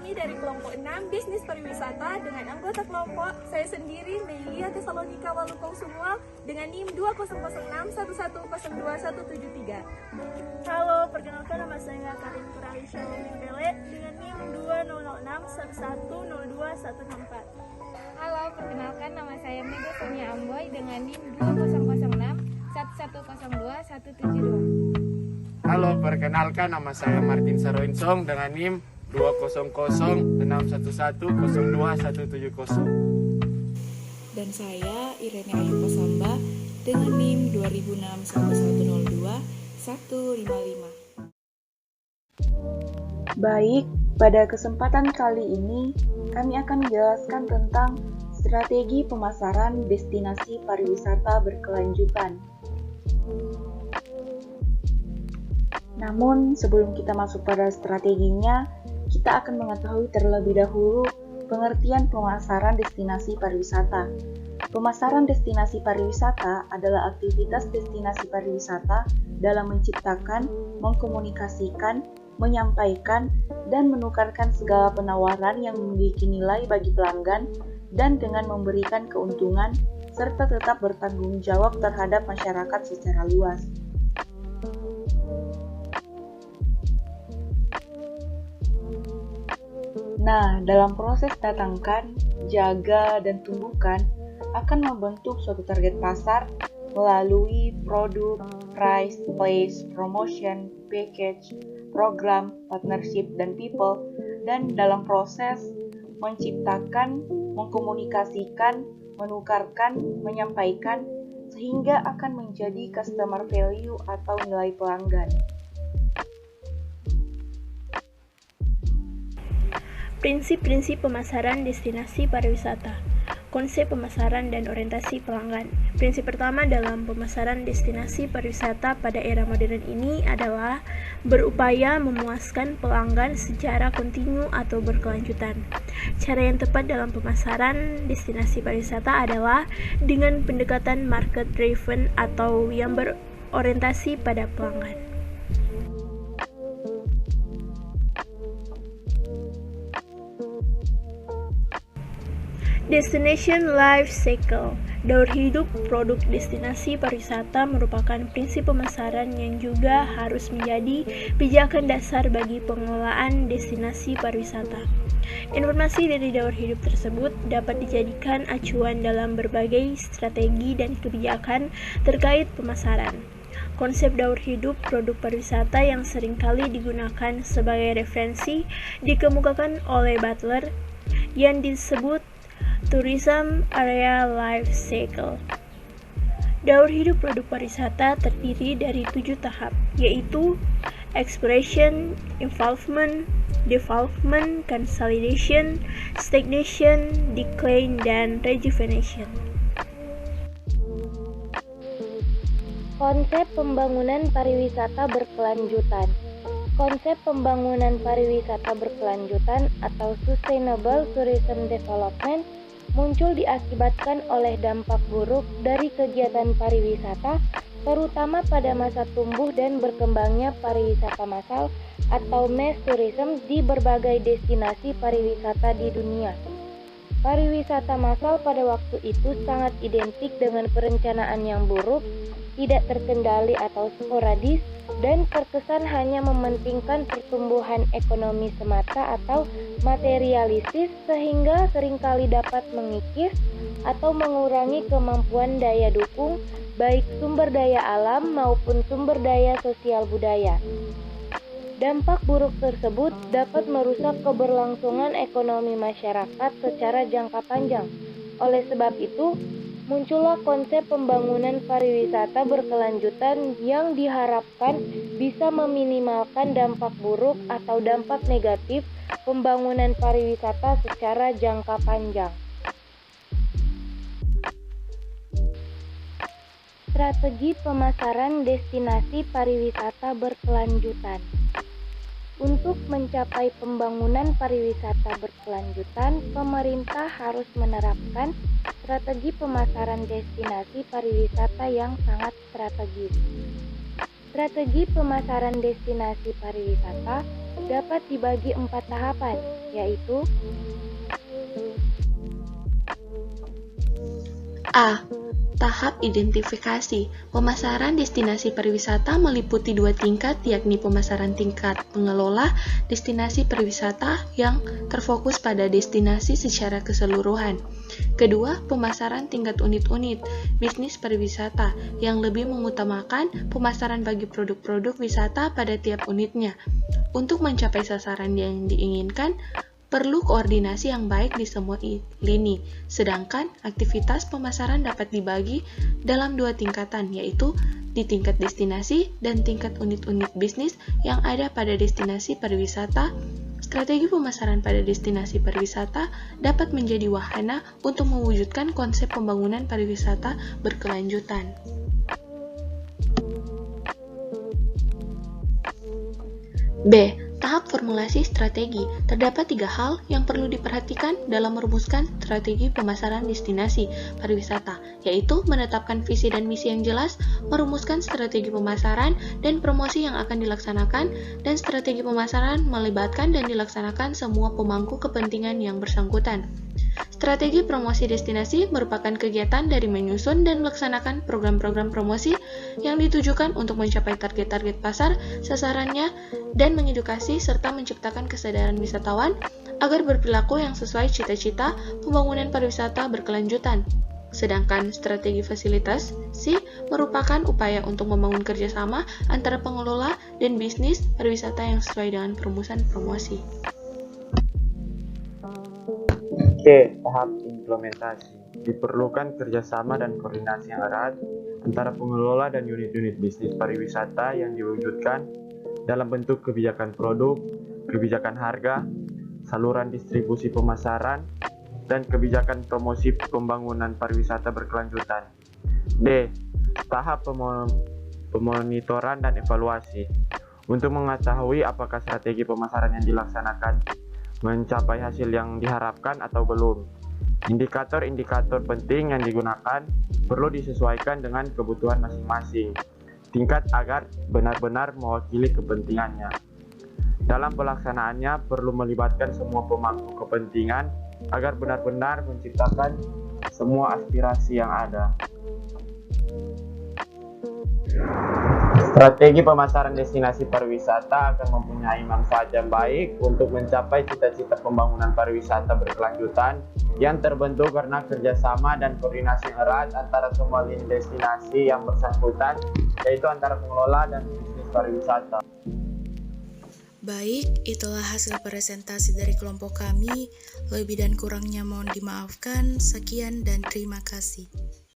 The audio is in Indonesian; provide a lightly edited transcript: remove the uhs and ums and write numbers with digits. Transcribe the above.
kami dari kelompok 6 Bisnis Pariwisata dengan anggota kelompok saya sendiri Meilia Tesalonika Walukong Sumua dengan NIM 200611021173. Halo, perkenalkan nama saya Karin Kurali Shalom Bele dengan NIM 200611021164. Halo, perkenalkan nama saya Mega Sonia Amboy dengan NIM 200611021172. Halo, perkenalkan nama saya Martin Saroinsong dengan NIM 2006111021170. Dan saya Irene Ayu Pasamba dengan NIM 200611021155. Baik, pada kesempatan kali ini kami akan menjelaskan tentang strategi pemasaran destinasi pariwisata berkelanjutan. Namun, sebelum kita masuk pada strateginya, kita akan mengetahui terlebih dahulu pengertian pemasaran destinasi pariwisata. Pemasaran destinasi pariwisata adalah aktivitas destinasi pariwisata dalam menciptakan, mengkomunikasikan, menyampaikan, dan menukarkan segala penawaran yang memiliki nilai bagi pelanggan dan dengan memberikan keuntungan serta tetap bertanggung jawab terhadap masyarakat secara luas. Nah, dalam proses datangkan, jaga, dan tumbuhkan akan membentuk suatu target pasar melalui produk, price, place, promotion, package, program, partnership, dan people, dan dalam proses menciptakan, mengkomunikasikan, menukarkan, menyampaikan, sehingga akan menjadi customer value atau nilai pelanggan. Prinsip-prinsip pemasaran destinasi pariwisata, konsep pemasaran dan orientasi pelanggan. Prinsip pertama dalam pemasaran destinasi pariwisata pada era modern ini adalah berupaya memuaskan pelanggan secara kontinu atau berkelanjutan. Cara yang tepat dalam pemasaran destinasi pariwisata adalah dengan pendekatan market driven atau yang berorientasi pada pelanggan. Destination Life Cycle. Daur hidup produk destinasi pariwisata merupakan prinsip pemasaran yang juga harus menjadi pijakan dasar bagi pengelolaan destinasi pariwisata. Informasi dari daur hidup tersebut dapat dijadikan acuan dalam berbagai strategi dan kebijakan terkait pemasaran. Konsep daur hidup produk pariwisata yang seringkali digunakan sebagai referensi dikemukakan oleh Butler yang disebut Tourism Area Life Cycle. Daur hidup produk pariwisata terdiri dari 7 tahap, yaitu exploration, involvement, development, consolidation, stagnation, decline, dan rejuvenation. Konsep pembangunan pariwisata berkelanjutan. Konsep pembangunan pariwisata berkelanjutan atau Sustainable Tourism Development muncul diakibatkan oleh dampak buruk dari kegiatan pariwisata, terutama pada masa tumbuh dan berkembangnya pariwisata massal atau mass tourism di berbagai destinasi pariwisata di dunia. Pariwisata massal pada waktu itu sangat identik dengan perencanaan yang buruk, tidak terkendali atau sporadis, dan terkesan hanya mementingkan pertumbuhan ekonomi semata atau materialistis sehingga seringkali dapat mengikis atau mengurangi kemampuan daya dukung baik sumber daya alam maupun sumber daya sosial budaya. Dampak buruk tersebut dapat merusak keberlangsungan ekonomi masyarakat secara jangka panjang. Oleh sebab itu, muncullah konsep pembangunan pariwisata berkelanjutan yang diharapkan bisa meminimalkan dampak buruk atau dampak negatif pembangunan pariwisata secara jangka panjang. Strategi pemasaran destinasi pariwisata berkelanjutan. Untuk mencapai pembangunan pariwisata berkelanjutan, pemerintah harus menerapkan strategi pemasaran destinasi pariwisata yang sangat strategis. Strategi pemasaran destinasi pariwisata dapat dibagi 4 tahapan, yaitu A. Tahap identifikasi. Pemasaran destinasi pariwisata meliputi 2 tingkat, yakni pemasaran tingkat pengelola destinasi pariwisata yang terfokus pada destinasi secara keseluruhan. Kedua, pemasaran tingkat unit-unit bisnis pariwisata yang lebih mengutamakan pemasaran bagi produk-produk wisata pada tiap unitnya. Untuk mencapai sasaran yang diinginkan, perlu koordinasi yang baik di semua lini, sedangkan aktivitas pemasaran dapat dibagi dalam 2 tingkatan, yaitu di tingkat destinasi dan tingkat unit-unit bisnis yang ada pada destinasi pariwisata. Strategi pemasaran pada destinasi pariwisata dapat menjadi wahana untuk mewujudkan konsep pembangunan pariwisata berkelanjutan. B. Tahap formulasi strategi. Terdapat 3 hal yang perlu diperhatikan dalam merumuskan strategi pemasaran destinasi pariwisata, yaitu menetapkan visi dan misi yang jelas, merumuskan strategi pemasaran dan promosi yang akan dilaksanakan, dan strategi pemasaran melibatkan dan dilaksanakan semua pemangku kepentingan yang bersangkutan. Strategi promosi destinasi merupakan kegiatan dari menyusun dan melaksanakan program-program promosi yang ditujukan untuk mencapai target-target pasar, sasarannya, dan mengedukasi serta menciptakan kesadaran wisatawan agar berperilaku yang sesuai cita-cita pembangunan pariwisata berkelanjutan. Sedangkan strategi fasilitas C merupakan upaya untuk membangun kerjasama antara pengelola dan bisnis pariwisata yang sesuai dengan perumusan promosi. C. Tahap implementasi. Diperlukan kerjasama dan koordinasi yang erat antara pengelola dan unit-unit bisnis pariwisata yang diwujudkan dalam bentuk kebijakan produk, kebijakan harga, saluran distribusi pemasaran, dan kebijakan promosi pembangunan pariwisata berkelanjutan. D. Tahap pemonitoran dan evaluasi. Untuk mengetahui apakah strategi pemasaran yang dilaksanakan mencapai hasil yang diharapkan atau belum. Indikator-indikator penting yang digunakan perlu disesuaikan dengan kebutuhan masing-masing tingkat agar benar-benar mewakili kepentingannya. Dalam pelaksanaannya perlu melibatkan semua pemangku kepentingan agar benar-benar menciptakan semua aspirasi yang ada. Strategi pemasaran destinasi pariwisata akan mempunyai manfaat yang baik untuk mencapai cita-cita pembangunan pariwisata berkelanjutan yang terbentuk karena kerjasama dan koordinasi erat antara semua lini destinasi yang bersangkutan, yaitu antara pengelola dan bisnis pariwisata. Baik, itulah hasil presentasi dari kelompok kami. Lebih dan kurangnya mohon dimaafkan. Sekian dan terima kasih.